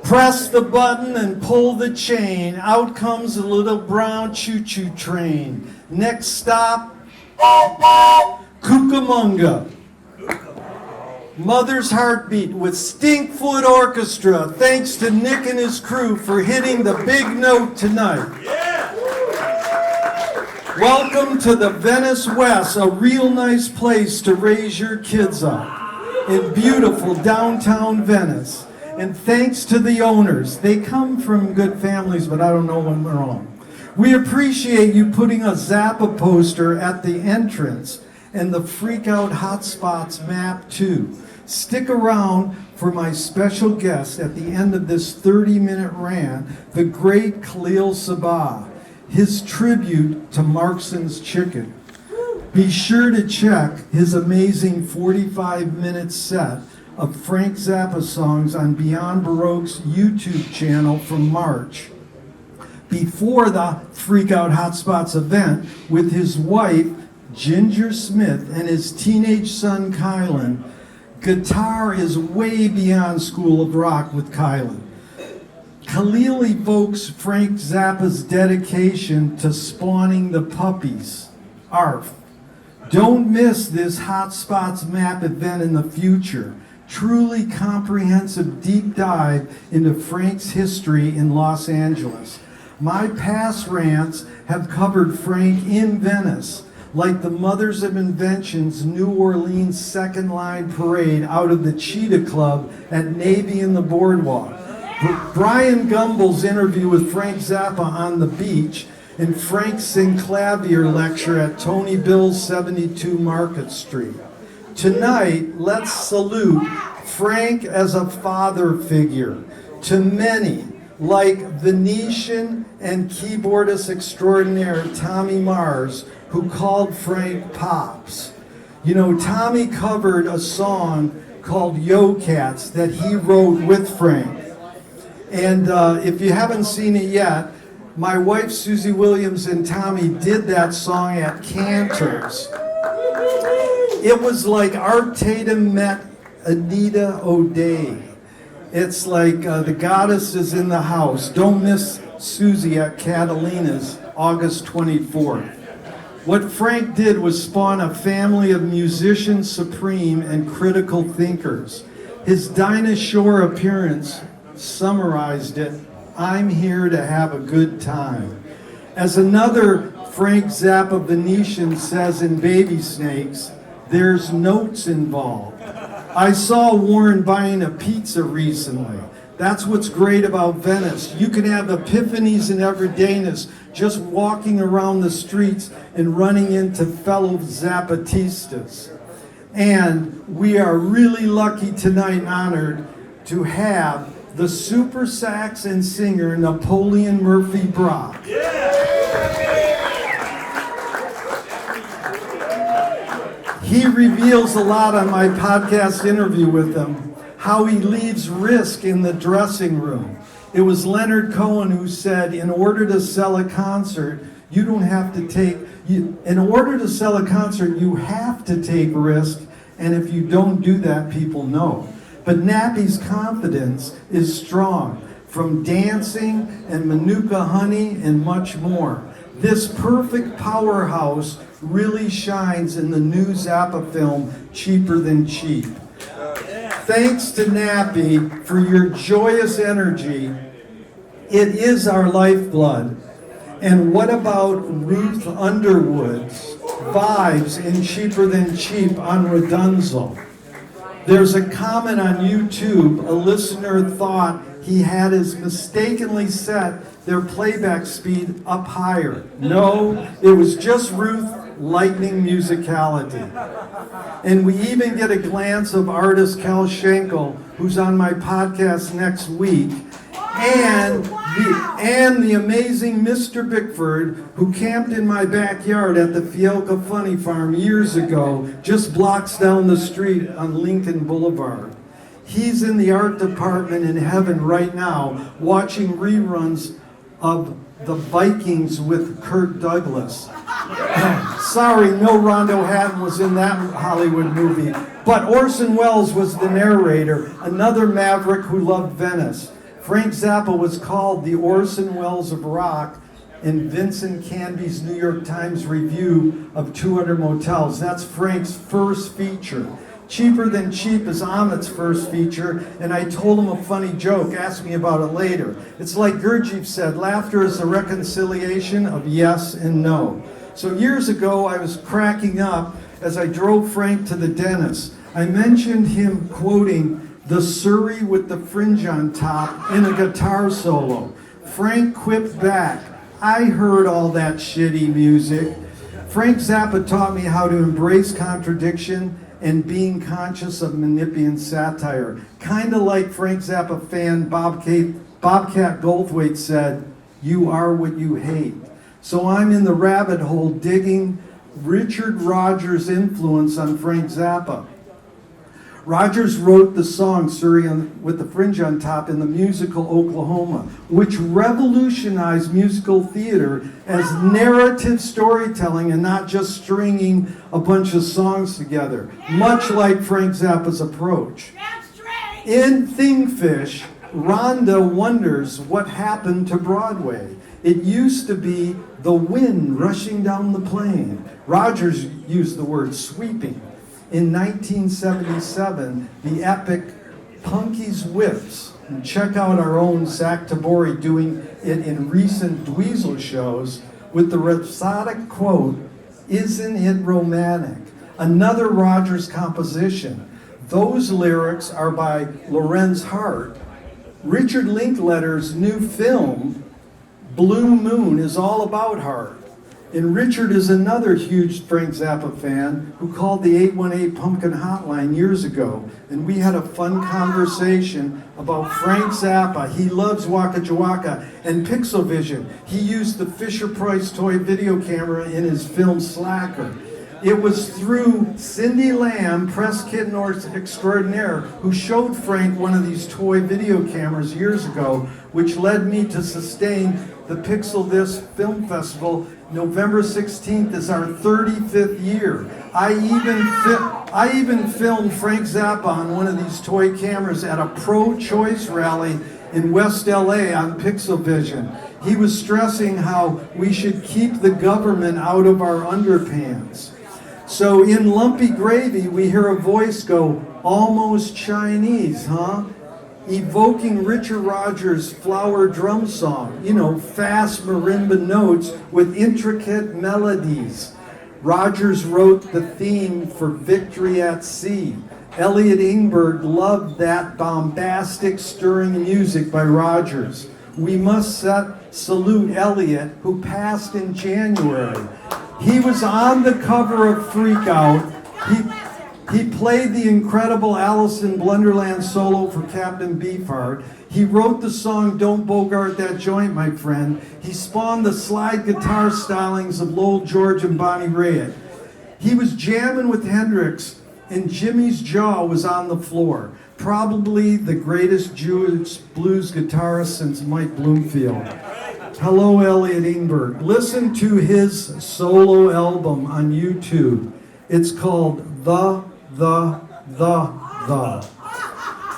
Press the button and pull the chain. Out comes a little brown choo-choo train. Next stop, Cucamonga. Mother's Heartbeat with Stinkfoot Orchestra. Thanks to Nick and his crew for hitting the big note tonight. Welcome to the Venice West, a real nice place to raise your kids up in beautiful downtown Venice. And thanks to the owners. They come from good families, but I don't know when they're wrong. We appreciate you putting a Zappa poster at the entrance and the Freak Out Hotspots map too. Stick around for my special guest at the end of this 30-minute rant, the great Kahlil Sabbagh, his tribute to Markson's Chicken. Be sure to check his amazing 45-minute set of Frank Zappa songs on Beyond Baroque's YouTube channel from March, before the Freak Out Hotspots event with his wife, Ginger Smith, and his teenage son, Kylan. Guitar is way beyond School of Rock with Kylan. Kahlil evokes Frank Zappa's dedication to spawning the puppies. Arf. Don't miss this Hotspots map event in the future. Truly comprehensive deep dive into Frank's history in Los Angeles. My past rants have covered Frank in Venice, like the Mothers of Invention's New Orleans Second Line Parade out of the Cheetah Club at Navy in the Boardwalk. Brian Gumbel's interview with Frank Zappa on the beach, and Frank's Synclavier lecture at Tony Bill's 72 Market Street. Tonight, let's salute Frank as a father figure to many, like Venetian and keyboardist extraordinaire Tommy Mars, who called Frank Pops. You know, Tommy covered a song called Yo Cats that he wrote with Frank. And if you haven't seen it yet, my wife Susie Williams and Tommy did that song at Cantor's. It was like Art Tatum met Anita O'Day. It's like the goddess is in the house. Don't miss Susie at Catalina's August 24th. What Frank did was spawn a family of musicians supreme and critical thinkers. His Dinah Shore appearance summarized it. I'm here to have a good time. As another Frank Zappa Venetian says in Baby Snakes, there's notes involved. I saw Warren buying a pizza recently. That's what's great about Venice. You can have epiphanies and everydayness just walking around the streets and running into fellow Zappatistas. And we are really lucky tonight and honored to have the super sax and singer Napoleon Murphy Brock. He reveals a lot on my podcast interview with him, how he leaves risk in the dressing room. It was Leonard Cohen who said, in order to sell a concert, you have to take risk, and if you don't do that, people know. But Nappy's confidence is strong, from dancing and Manuka honey and much more. This perfect powerhouse really shines in the new Zappa film, Cheaper Than Cheap. Thanks to Nappy for your joyous energy. It is our lifeblood. And what about Ruth Underwood's vibes in Cheaper Than Cheap on Redunzel? There's a comment on YouTube, a listener thought he had his mistakenly set their playback speed up higher. No, it was just Ruth lightning musicality. And we even get a glance of artist Cal Schenkel, who's on my podcast next week, and the amazing Mr. Bickford, who camped in my backyard at the Fialka Funny Farm years ago, just blocks down the street on Lincoln Boulevard. He's in the art department in heaven right now, watching reruns of the Vikings with Kirk Douglas. Sorry, no Rondo Hatton was in that Hollywood movie. But Orson Welles was the narrator, another maverick who loved Venice. Frank Zappa was called the Orson Welles of rock in Vincent Canby's New York Times review of 200 Motels. That's Frank's first feature. Cheaper Than Cheap is Ahmet's first feature, and I told him a funny joke. Ask me about it later. It's like Gurdjieff said, laughter is the reconciliation of yes and no. So years ago, I was cracking up as I drove Frank to the dentist. I mentioned him quoting the Surrey with the Fringe on Top in a guitar solo. Frank quipped back, I heard all that shitty music. Frank Zappa taught me how to embrace contradiction and being conscious of Manipian satire. Kind of like Frank Zappa fan Bobcat Goldthwait said, you are what you hate. So I'm in the rabbit hole digging Richard Rodgers' influence on Frank Zappa. Rodgers wrote the song Surrey with the Fringe on Top in the musical Oklahoma, which revolutionized musical theater as narrative storytelling and not just stringing a bunch of songs together, much like Frank Zappa's approach. In Thingfish, Rhonda wonders what happened to Broadway. It used to be the wind rushing down the plain. Rodgers used the word sweeping. In 1977, the epic Punky's Whips, and check out our own Zach Tabori doing it in recent Dweezil shows with the rhapsodic quote, "Isn't it romantic?" Another Rodgers composition. Those lyrics are by Lorenz Hart. Richard Linklater's new film, Blue Moon, is all about Hart. And Richard is another huge Frank Zappa fan who called the 818 Pumpkin Hotline years ago. And we had a fun conversation about Frank Zappa. He loves Waka Jawaka and Pixel Vision. He used the Fisher-Price toy video camera in his film Slacker. It was through Cindy Lamb, press kitten extraordinaire, who showed Frank one of these toy video cameras years ago, which led me to sustain the Pixel This Film Festival. November 16th is our 35th year. I even filmed Frank Zappa on one of these toy cameras at a pro-choice rally in West LA on Pixel Vision. He was stressing how we should keep the government out of our underpants. So in Lumpy Gravy, we hear a voice go, almost Chinese, huh? Evoking Richard Rodgers' flower drum song, fast marimba notes with intricate melodies. Rodgers wrote the theme for Victory at Sea. Elliot Ingberg loved that bombastic, stirring music by Rodgers. We must salute Elliot, who passed in January. He was on the cover of Freak Out. He played the incredible Alice in Blunderland solo for Captain Beefheart. He wrote the song Don't Bogart That Joint, My Friend. He spawned the slide guitar stylings of Lowell George and Bonnie Raitt. He was jamming with Hendrix, and Jimmy's jaw was on the floor. Probably the greatest Jewish blues guitarist since Mike Bloomfield. Hello, Elliot Ingberg. Listen to his solo album on YouTube. It's called The,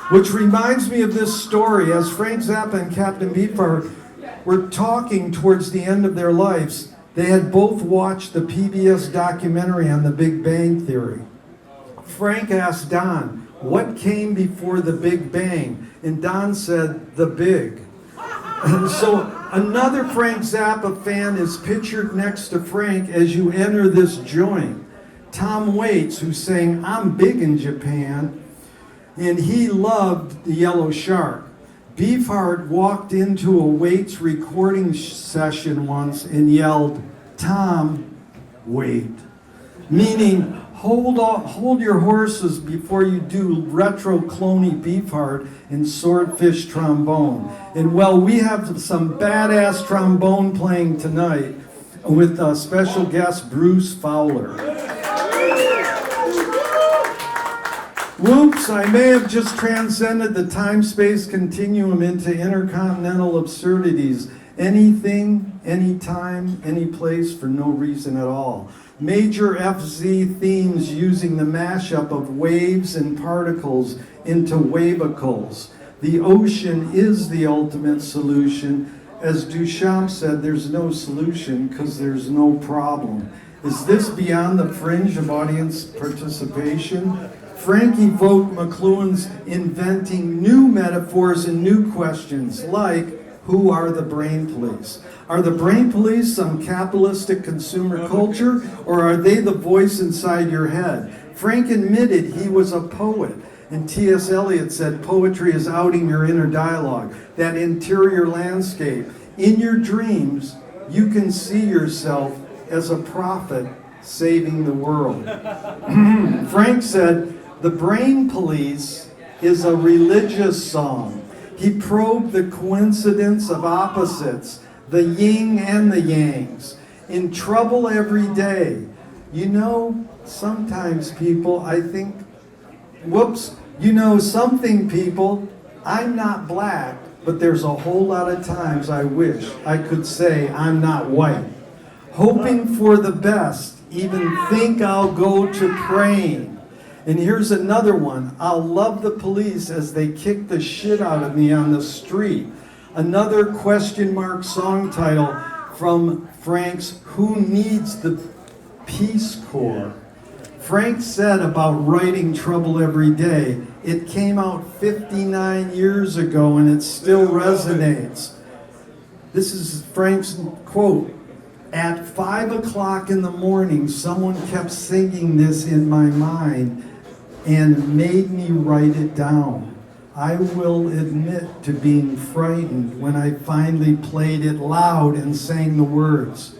which reminds me of this story. As Frank Zappa and Captain Beefheart were talking towards the end of their lives, they had both watched the PBS documentary on the Big Bang Theory. Frank asked Don, what came before the Big Bang? And Don said, the Big. And so another Frank Zappa fan is pictured next to Frank as you enter this joint. Tom Waits, who sang I'm Big in Japan, and he loved the Yellow Shark. Beefheart walked into a Waits recording session once and yelled, Tom, wait. Meaning, hold your horses before you do retro cloney Beefheart and swordfish trombone. And we have some badass trombone playing tonight with special guest Bruce Fowler. Whoops, I may have just transcended the time-space continuum into intercontinental absurdities Anything, anytime, any place for no reason at all. Major FZ themes using the mashup of waves and particles into wavicles. The ocean is the ultimate solution. As Duchamp said, there's no solution because there's no problem. Is this beyond the fringe of audience participation? Frank evoked McLuhan's inventing new metaphors and new questions, like, who are the brain police? Are the brain police some capitalistic consumer culture, or are they the voice inside your head? Frank admitted he was a poet, and T.S. Eliot said poetry is outing your inner dialogue, that interior landscape. In your dreams, you can see yourself as a prophet saving the world. Frank said, the brain police is a religious song. He probed the coincidence of opposites, the yin and the yangs. In trouble every day. You know, sometimes people, I think, you know something, people, I'm not black, but there's a whole lot of times I wish I could say I'm not white. Hoping for the best, even think I'll go to praying. And here's another one. I'll love the police as they kick the shit out of me on the street. Another question mark song title from Frank's Who Needs the Peace Corps? Frank said about writing Trouble Every Day, it came out 59 years ago and it still resonates. This is Frank's quote. At 5 o'clock in the morning, someone kept singing this in my mind and made me write it down. I will admit to being frightened when I finally played it loud and sang the words.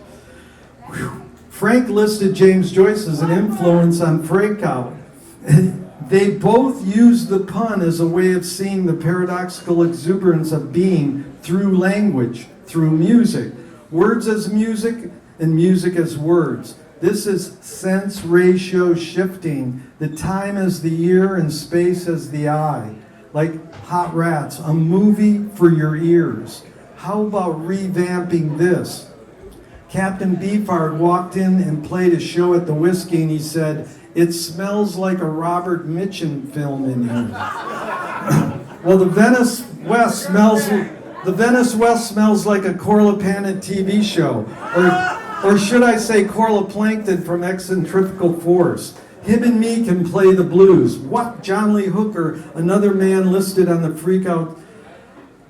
Whew. Frank listed James Joyce as an influence on Freakout. They both used the pun as a way of seeing the paradoxical exuberance of being through language, through music. Words as music and music as words. This is sense ratio shifting. The time as the ear and space as the eye. Like Hot Rats, a movie for your ears. How about revamping this? Captain Beefheart walked in and played a show at the Whiskey and he said, it smells like a Robert Mitchum film in here. Well, the Venice West smells like a Corlapanet TV show. Or should I say Corlaplankton from Eccentrical Force. Him and me can play the blues. What? John Lee Hooker, another man listed on the Freakout,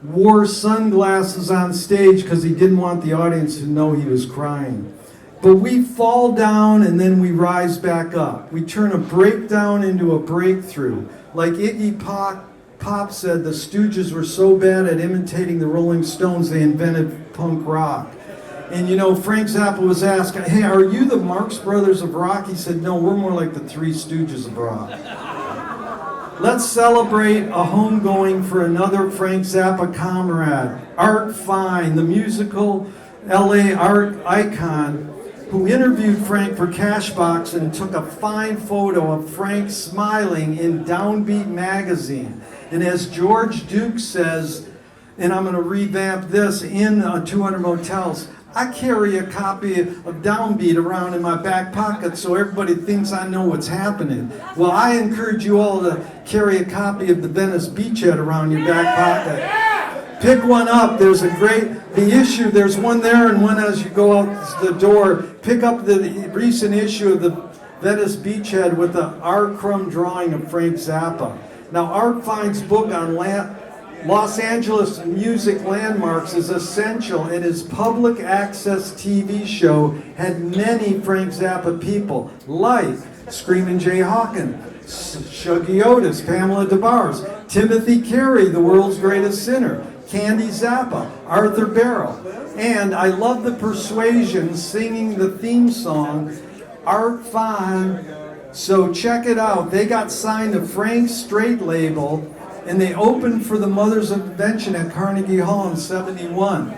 wore sunglasses on stage because he didn't want the audience to know he was crying. But we fall down and then we rise back up. We turn a breakdown into a breakthrough. Like Iggy Pop said, the Stooges were so bad at imitating the Rolling Stones, they invented punk rock. And you know, Frank Zappa was asked, hey, are you the Marx Brothers of rock? He said, no, we're more like the Three Stooges of rock. Let's celebrate a homegoing for another Frank Zappa comrade, Art Fine, the musical LA art icon, who interviewed Frank for Cashbox and took a fine photo of Frank smiling in Downbeat magazine. And as George Duke says, and I'm going to revamp this in 200 Motels, I carry a copy of Downbeat around in my back pocket so everybody thinks I know what's happening. Well, I encourage you all to carry a copy of the Venice Beachhead around your back pocket. Pick one up. There's the issue, there's one there and one as you go out the door. Pick up the recent issue of the Venice Beachhead with the R. Crumb drawing of Frank Zappa. Now, Art Fine's book on Los Angeles music landmarks is essential, and his public access TV show had many Frank Zappa people, like Screamin' Jay Hawkins, Shuggy Otis, Pamela DeBars, Timothy Carey, the world's greatest sinner, Candy Zappa, Arthur Barrow, and I love the Persuasion singing the theme song, Art Fine. So check it out. They got signed to Frank's Straight label, and they opened for the Mothers of Invention at Carnegie Hall in '71.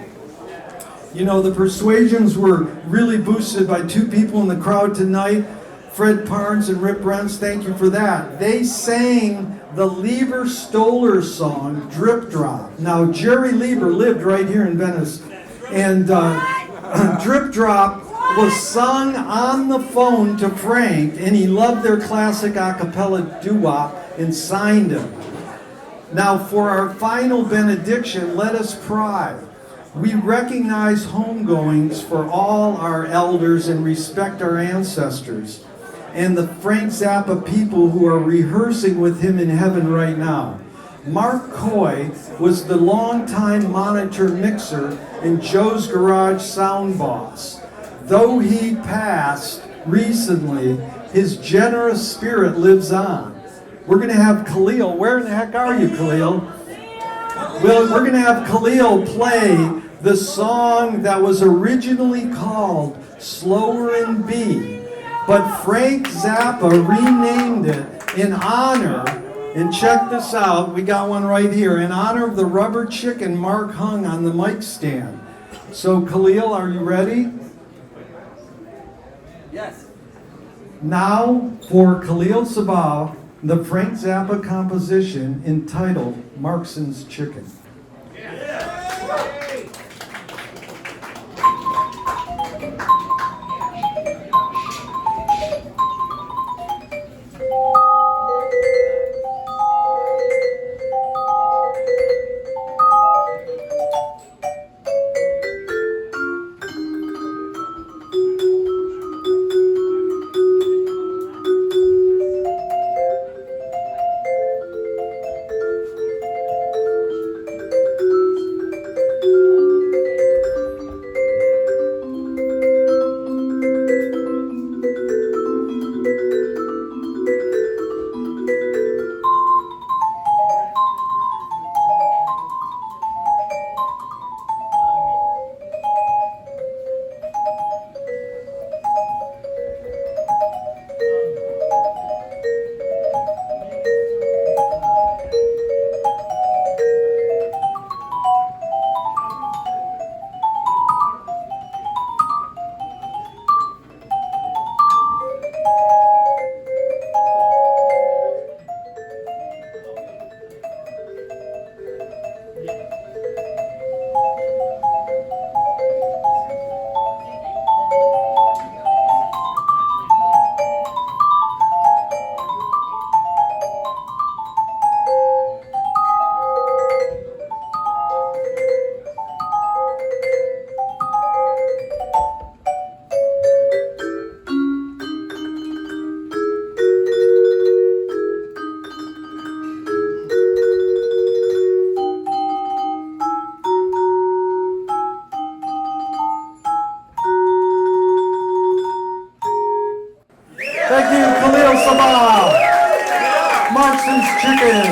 You know, the Persuasions were really boosted by two people in the crowd tonight, Fred Parnes and Rip Rents. Thank you for that. They sang the Lieber Stoller song, Drip Drop. Now, Jerry Lieber lived right here in Venice And Drip Drop was sung on the phone to Frank, and he loved their classic a cappella doo-wop and signed him. Now for our final benediction, let us pray. We recognize homegoings for all our elders and respect our ancestors and the Frank Zappa people who are rehearsing with him in heaven right now. Mark Coy was the longtime monitor mixer and Joe's Garage sound boss. Though he passed recently, his generous spirit lives on. We're going to have Kahlil. Where in the heck are you, Kahlil? Well, we're going to have Kahlil play the song that was originally called Slower in B, but Frank Zappa renamed it in honor, and check this out, we got one right here, in honor of the rubber chicken Mark hung on the mic stand. So Kahlil, are you ready? Yes. Now for Kahlil Sabbagh, the Frank Zappa composition entitled Markson's Chicken. Thank you, Kahlil Sabbagh. Markson's Chicken.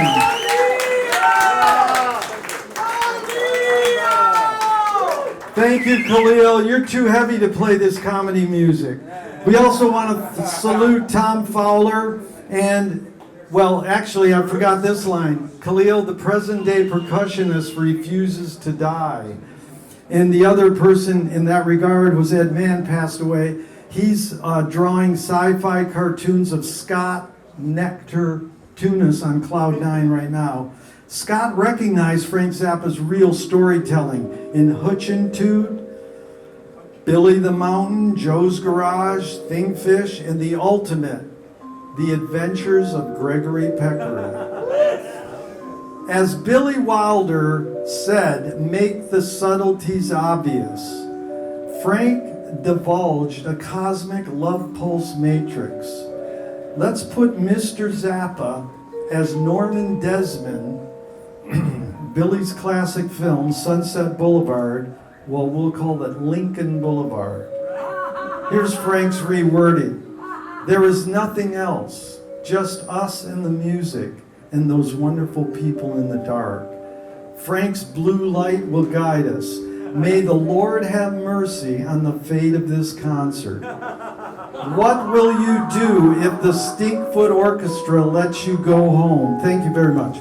Thank you, Kahlil. You're too heavy to play this comedy music. We also want to salute Tom Fowler and, well, actually, I forgot this line. Kahlil, the present-day percussionist, refuses to die. And the other person in that regard was Ed Mann, passed away. He's drawing sci-fi cartoons of Scott Nectar Tunis on Cloud 9 right now. Scott recognized Frank Zappa's real storytelling in Hutchintude, Billy the Mountain, Joe's Garage, Thingfish, and The Ultimate, The Adventures of Gregory Peckering. As Billy Wilder said, make the subtleties obvious. Frank divulged a cosmic love pulse matrix. Let's put Mr. Zappa as Norman Desmond, Billy's classic film, Sunset Boulevard, well, we'll call it Lincoln Boulevard. Here's Frank's rewording. There is nothing else, just us and the music and those wonderful people in the dark. Frank's blue light will guide us. May the Lord have mercy on the fate of this concert. What will you do if the Stinkfoot Orchestra lets you go home? Thank you very much.